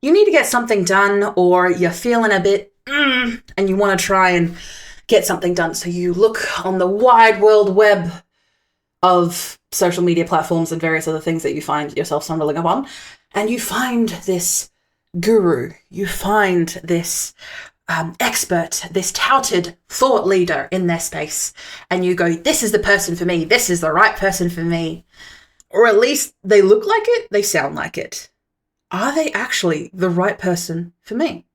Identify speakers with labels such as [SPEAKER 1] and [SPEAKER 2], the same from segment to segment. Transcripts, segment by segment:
[SPEAKER 1] you need to get something done, or you're feeling a bit and you want to try and get something done. So you look on the wide world web of social media platforms and various other things that you find yourself stumbling upon, and you find this guru, you find this expert, this touted thought leader in their space, and you go, this is the person for me, this is the right person for me. Or at least they look like it, they sound like it. Are they actually the right person for me?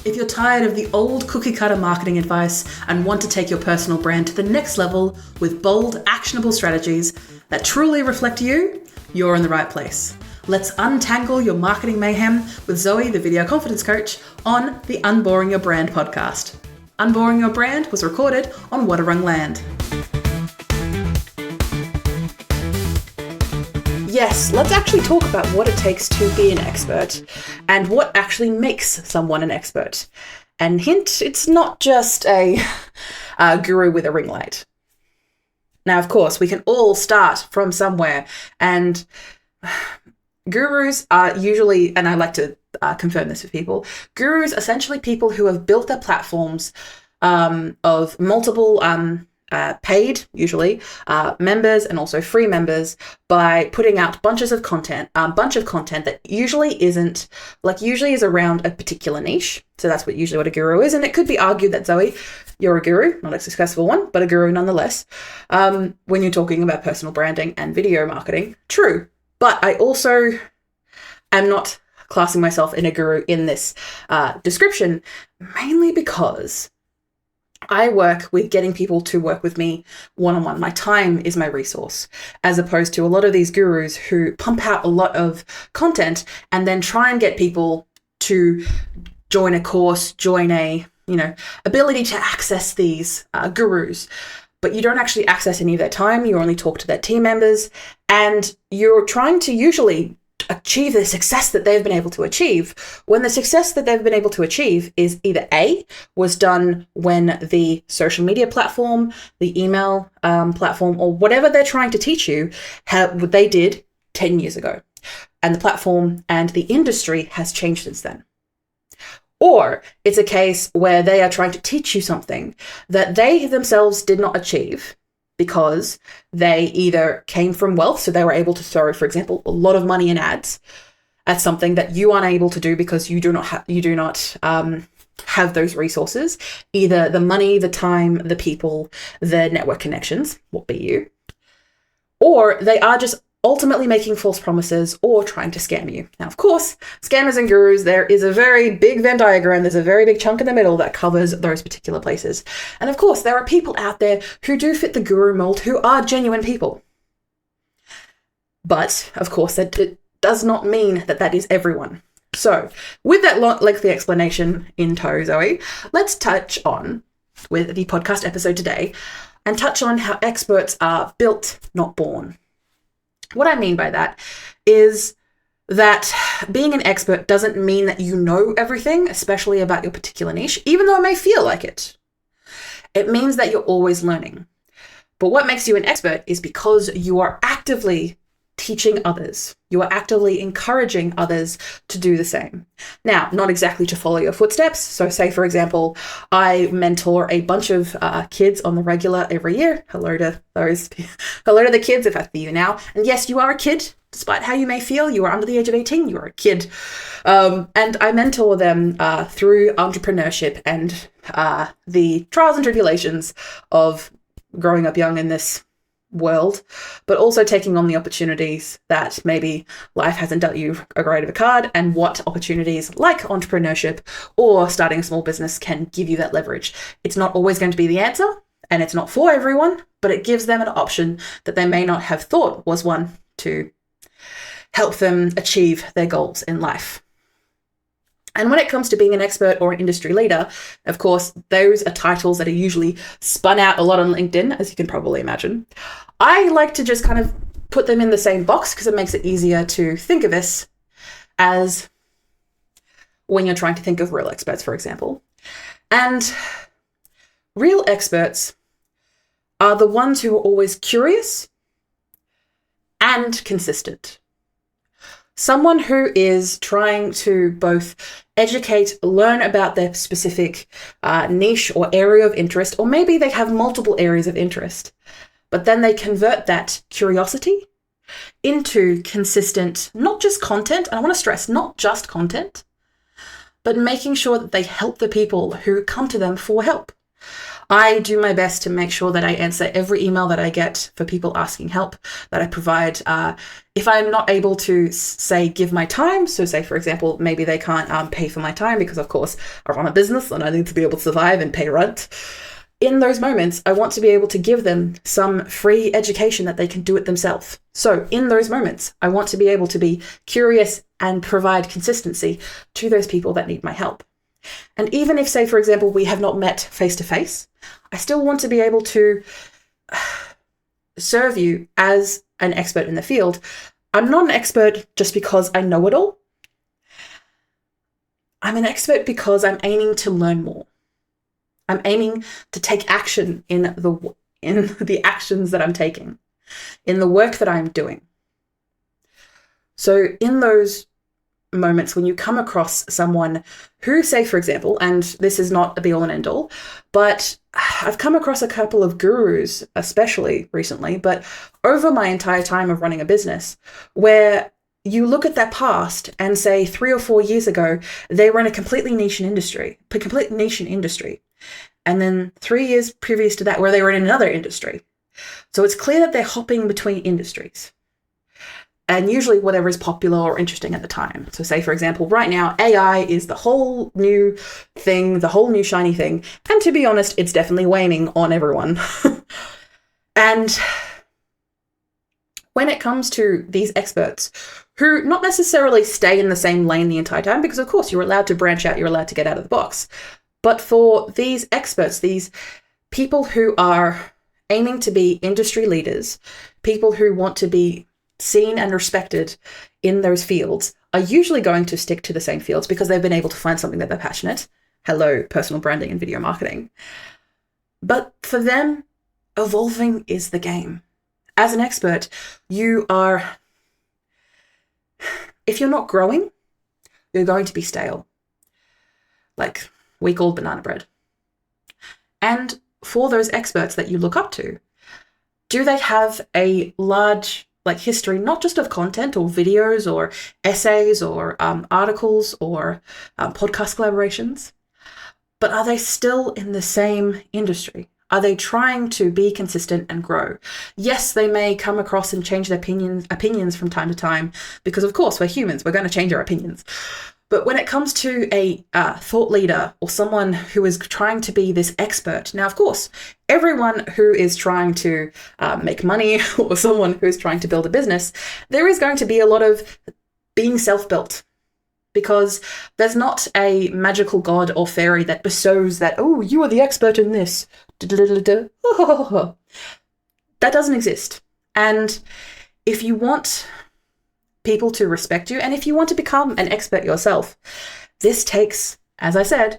[SPEAKER 1] If you're tired of the old cookie-cutter marketing advice and want to take your personal brand to the next level with bold, actionable strategies that truly reflect you, you're in the right place. Let's untangle your marketing mayhem with Zoe, the video confidence coach, on the Unboring Your Brand podcast. Unboring Your Brand was recorded on Wadawurrung land. Yes, let's actually talk about what it takes to be an expert and what actually makes someone an expert. And hint, it's not just a guru with a ring light. Now, of course, we can all start from somewhere, and gurus are usually, and I like to confirm this with people, gurus are essentially people who have built their platforms of multiple paid, usually, members and also free members by putting out bunches of content, a bunch of content that usually is around a particular niche. So that's usually what a guru is. And it could be argued that, Zoe, you're a guru, not a successful one, but a guru nonetheless, when you're talking about personal branding and video marketing. True. But I also am not classing myself in a guru in this description, mainly because I work with getting people to work with me one-on-one. My time is my resource, as opposed to a lot of these gurus who pump out a lot of content and then try and get people to join a course, join a, ability to access these gurus. But you don't actually access any of their time. You only talk to their team members, and you're trying to usually achieve the success that they've been able to achieve, when the success that they've been able to achieve is either was done when the social media platform, the email platform, or whatever they're trying to teach you, what they did 10 years ago. And the platform and the industry has changed since then. Or it's a case where they are trying to teach you something that they themselves did not achieve, because they either came from wealth, so they were able to throw, for example, a lot of money in ads at something that you aren't able to do because you do not have those resources, either the money, the time, the people, the network connections, what be you, or they are just ultimately making false promises or trying to scam you. Now, of course, scammers and gurus, there is a very big Venn diagram. There's a very big chunk in the middle that covers those particular places. And of course, there are people out there who do fit the guru mold, who are genuine people. But of course, that it does not mean that that is everyone. So with that lengthy explanation in tow, Zoe, let's touch on, with the podcast episode today, and touch on how experts are built, not born. What I mean by that is that being an expert doesn't mean that you know everything, especially about your particular niche, even though it may feel like it. It means that you're always learning. But what makes you an expert is because you are actively teaching others. You are actively encouraging others to do the same. Now, not exactly to follow your footsteps. So say, for example, I mentor a bunch of kids on the regular every year. Hello to the kids, if that's you now. And yes, you are a kid. Despite how you may feel, you are under the age of 18, you are a kid. And I mentor them through entrepreneurship and the trials and tribulations of growing up young in this world, but also taking on the opportunities that maybe life hasn't dealt you a great of a card, and what opportunities like entrepreneurship or starting a small business can give you that leverage. It's not always going to be the answer, and it's not for everyone, but it gives them an option that they may not have thought was one to help them achieve their goals in life. And when it comes to being an expert or an industry leader, of course, those are titles that are usually spun out a lot on LinkedIn, as you can probably imagine. I like to just kind of put them in the same box because it makes it easier to think of this as when you're trying to think of real experts, for example. And real experts are the ones who are always curious and consistent. someone who is trying to both educate, learn about their specific niche or area of interest, or maybe they have multiple areas of interest, but then they convert that curiosity into consistent, not just content, and I want to stress, not just content, but making sure that they help the people who come to them for help. I do my best to make sure that I answer every email that I get for people asking help, that I provide. If I'm not able to, say, give my time, so say, for example, maybe they can't pay for my time because, of course, I run a business and I need to be able to survive and pay rent. In those moments, I want to be able to give them some free education that they can do it themselves. So in those moments, I want to be able to be curious and provide consistency to those people that need my help. And even if, say, for example, we have not met face to face, I still want to be able to serve you as an expert in the field. I'm not an expert just because I know it all. I'm an expert because I'm aiming to learn more. I'm aiming to take action in the actions that I'm taking, in the work that I'm doing. So in those moments when you come across someone who, say, for example, and this is not a be all and end all, but I've come across a couple of gurus, especially recently, but over my entire time of running a business, where you look at their past and say 3 or 4 years ago, they were in a completely niche industry. And then 3 years previous to that, where they were in another industry. So it's clear that they're hopping between industries. And usually whatever is popular or interesting at the time. So say, for example, right now, AI is the whole new thing, the whole new shiny thing. And to be honest, it's definitely waning on everyone. And when it comes to these experts who not necessarily stay in the same lane the entire time, because of course you're allowed to branch out, you're allowed to get out of the box. But for these experts, these people who are aiming to be industry leaders, people who want to be seen and respected in those fields, are usually going to stick to the same fields because they've been able to find something that they're passionate. Hello, personal branding and video marketing. But for them, evolving is the game. As an expert, if you're not growing, you're going to be stale. Like week-old banana bread. And for those experts that you look up to, do they have a large history, not just of content or videos or essays or articles or podcast collaborations, but are they still in the same industry? Are they trying to be consistent and grow? Yes, they may come across and change their opinions from time to time, because of course we're humans, we're going to change our opinions. But when it comes to a thought leader or someone who is trying to be this expert, now, of course, everyone who is trying to make money or someone who is trying to build a business, there is going to be a lot of being self-built, because there's not a magical god or fairy that bestows that, oh, you are the expert in this. That doesn't exist. And if you want people to respect you, and if you want to become an expert yourself, this takes, as I said,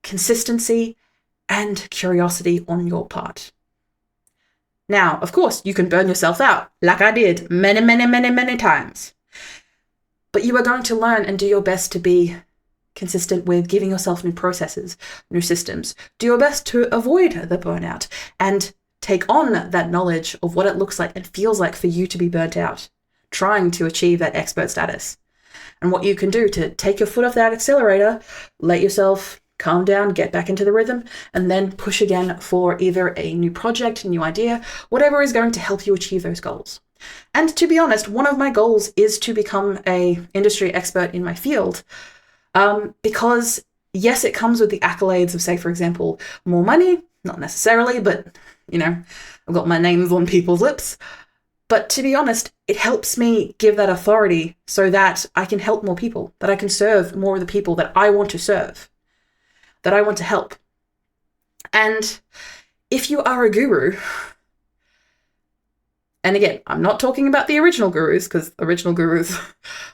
[SPEAKER 1] consistency and curiosity on your part. Now, of course, you can burn yourself out, like I did many, many, many, many times. But you are going to learn and do your best to be consistent with giving yourself new processes, new systems. Do your best to avoid the burnout and take on that knowledge of what it looks like and feels like for you to be burnt out, trying to achieve that expert status. And what you can do to take your foot off that accelerator, let yourself calm down, get back into the rhythm, and then push again for either a new project, a new idea, whatever is going to help you achieve those goals. And to be honest, one of my goals is to become an industry expert in my field, because yes, it comes with the accolades of, say, for example, more money, not necessarily, but I've got my names on people's lips. But to be honest, it helps me give that authority so that I can help more people, that I can serve more of the people that I want to serve, that I want to help. And if you are a guru, and again, I'm not talking about the original gurus, because original gurus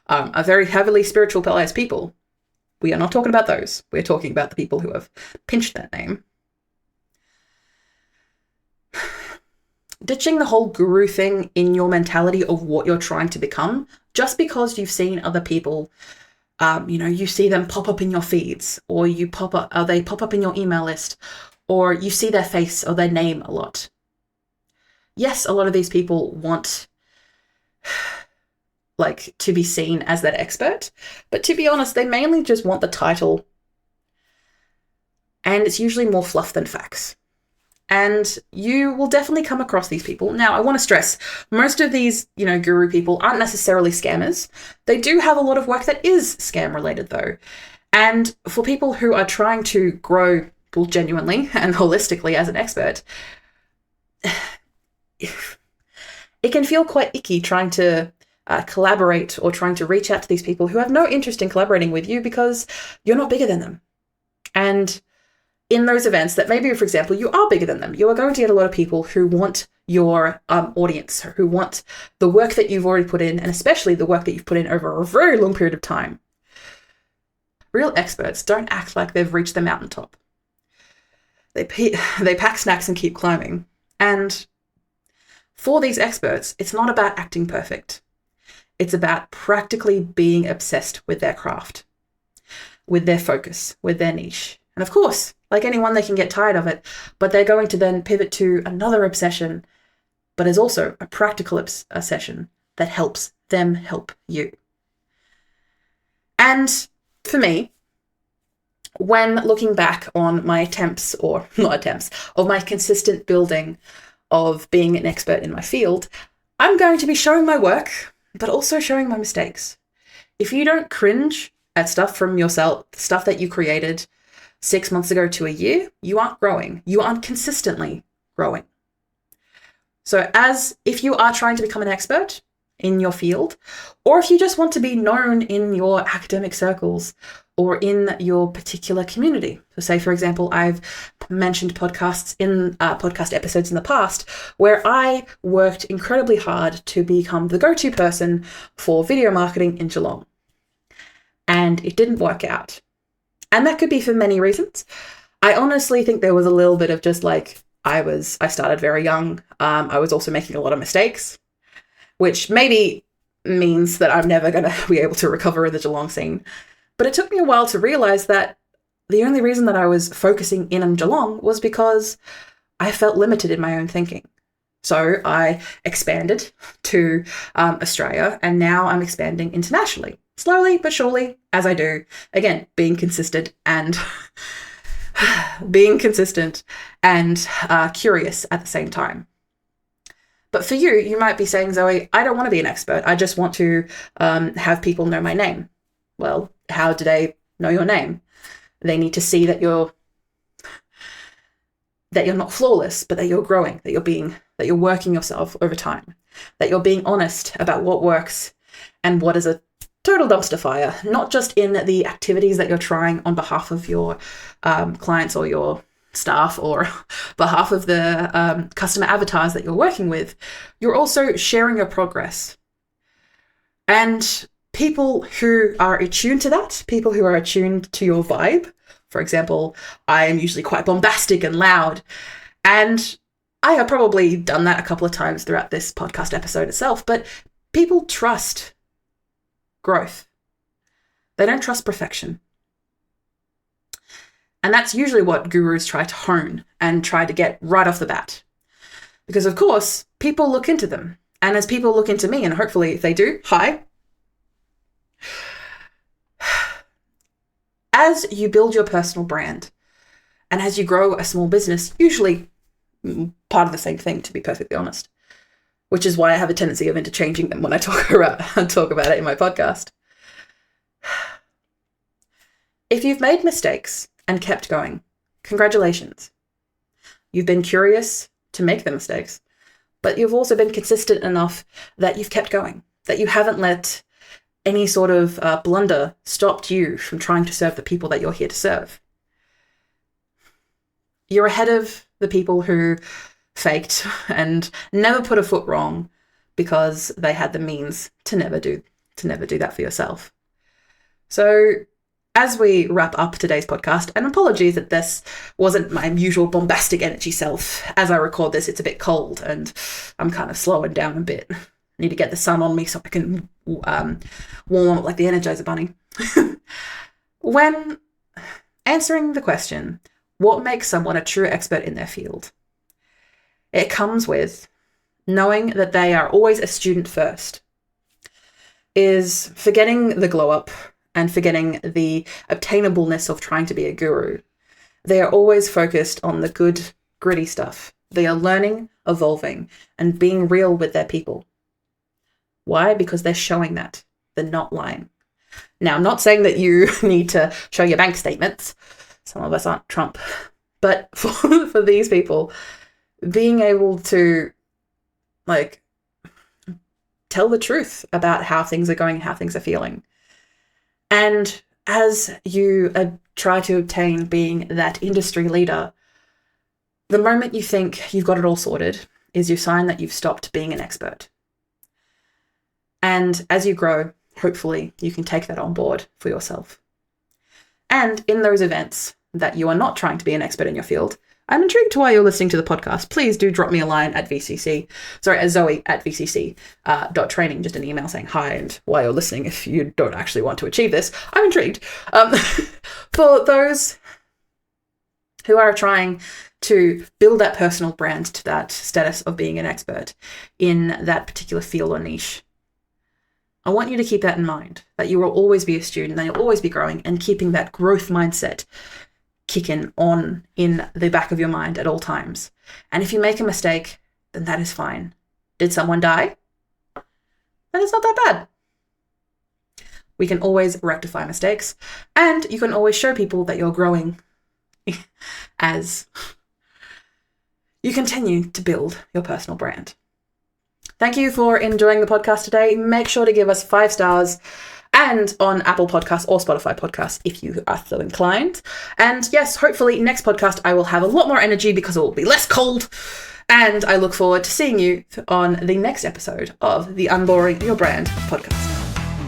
[SPEAKER 1] are very heavily spiritualized people. We are not talking about those. We're talking about the people who have pinched that name. Ditching the whole guru thing in your mentality of what you're trying to become just because you've seen other people, you see them pop up in your feeds, or they pop up in your email list, or you see their face or their name a lot. Yes, a lot of these people want to be seen as that expert, but to be honest, they mainly just want the title, and it's usually more fluff than facts. And you will definitely come across these people. Now, I want to stress, most of these, guru people aren't necessarily scammers. They do have a lot of work that is scam related though. And for people who are trying to grow genuinely and holistically as an expert, it can feel quite icky trying to collaborate or trying to reach out to these people who have no interest in collaborating with you because you're not bigger than them. And in those events that maybe, for example, you are bigger than them, you are going to get a lot of people who want your audience, who want the work that you've already put in, and especially the work that you've put in over a very long period of time. Real experts don't act like they've reached the mountaintop. They pack snacks and keep climbing. And for these experts, it's not about acting perfect. It's about practically being obsessed with their craft, with their focus, with their niche. And of course, like anyone, they can get tired of it, but they're going to then pivot to another obsession, but is also a practical obsession that helps them help you. And for me, when looking back on my of my consistent building of being an expert in my field, I'm going to be showing my work, but also showing my mistakes. If you don't cringe at stuff from yourself, stuff that you created 6 months ago to a year, you aren't growing. You aren't consistently growing. So if you are trying to become an expert in your field, or if you just want to be known in your academic circles or in your particular community. So say, for example, I've mentioned podcast episodes in the past where I worked incredibly hard to become the go-to person for video marketing in Geelong. And it didn't work out. And that could be for many reasons. I honestly think there was a little bit of just I started very young. I was also making a lot of mistakes, which maybe means that I'm never going to be able to recover in the Geelong scene. But it took me a while to realize that the only reason that I was focusing in on Geelong was because I felt limited in my own thinking. So I expanded to Australia, and now I'm expanding internationally. Slowly but surely, as I do. Again, being consistent and curious at the same time. But for you, you might be saying, Zoe, I don't want to be an expert. I just want to have people know my name. Well, how do they know your name? They need to see that you're not flawless, but that you're growing, that you're working yourself over time, that you're being honest about what works and what is a total dumpster fire, not just in the activities that you're trying on behalf of your clients or your staff or behalf of the customer avatars that you're working with. You're also sharing your progress. And people who are attuned to that, people who are attuned to your vibe, for example, I am usually quite bombastic and loud, and I have probably done that a couple of times throughout this podcast episode itself, but people trust growth. They don't trust perfection. And that's usually what gurus try to hone and try to get right off the bat. Because of course, people look into them. And as people look into me, and hopefully if they do, hi. As you build your personal brand and as you grow a small business, usually part of the same thing, to be perfectly honest, which is why I have a tendency of interchanging them when I talk about it in my podcast. If you've made mistakes and kept going, congratulations. You've been curious to make the mistakes, but you've also been consistent enough that you've kept going, that you haven't let any sort of blunder stop you from trying to serve the people that you're here to serve. You're ahead of the people who faked and never put a foot wrong because they had the means to never do that for yourself. So as we wrap up today's podcast, and apologies that this wasn't my usual bombastic energy self. As I record this, it's a bit cold and I'm kind of slowing down a bit. need to get the sun on me so I can warm up like the Energizer Bunny. When answering the question, what makes someone a true expert in their field? It comes with knowing that they are always a student first, is forgetting the glow up and forgetting the obtainableness of trying to be a guru. They are always focused on the good, gritty stuff. They are learning, evolving, and being real with their people. Why? Because they're showing that. They're not lying. Now, I'm not saying that you need to show your bank statements. Some of us aren't Trump. But for these people, being able to tell the truth about how things are going, how things are feeling. And as you try to obtain being that industry leader, the moment you think you've got it all sorted is your sign that you've stopped being an expert. And as you grow, hopefully you can take that on board for yourself. And in those events that you are not trying to be an expert in your field, I'm intrigued to why you're listening to the podcast. Please do drop me a line at Zoe@vcc.training, just an email saying hi and why you're listening if you don't actually want to achieve this. I'm intrigued. For those who are trying to build that personal brand to that status of being an expert in that particular field or niche, I want you to keep that in mind, that you will always be a student, that you'll always be growing, and keeping that growth mindset kicking on in the back of your mind at all times. And if you make a mistake, then that is fine. Did someone die? Then it's not that bad. We can always rectify mistakes, and you can always show people that you're growing as you continue to build your personal brand. Thank you for enjoying the podcast today. Make sure to give us 5 stars and on Apple Podcasts or Spotify Podcasts if you are so inclined. And yes, hopefully next podcast I will have a lot more energy because it will be less cold. And I look forward to seeing you on the next episode of the Unboring Your Brand podcast.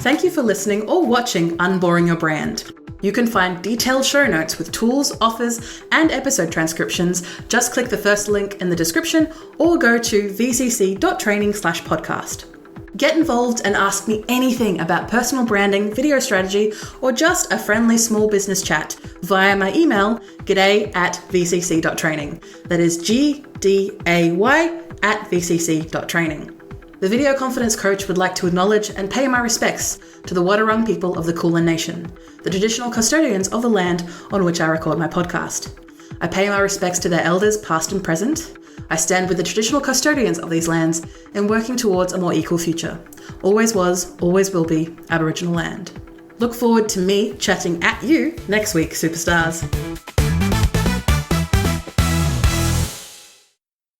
[SPEAKER 1] Thank you for listening or watching Unboring Your Brand. You can find detailed show notes with tools, offers, and episode transcriptions. Just click the first link in the description or go to vcc.training/podcast. Get involved and ask me anything about personal branding, video strategy, or just a friendly small business chat via my email, g'day@vcc.training. That is gday@vcc.training. The Video Confidence Coach would like to acknowledge and pay my respects to the Wadawurrung people of the Kulin Nation, the traditional custodians of the land on which I record my podcast. I pay my respects to their elders, past and present. I stand with the traditional custodians of these lands in working towards a more equal future. Always was, always will be Aboriginal land. Look forward to me chatting at you next week, superstars.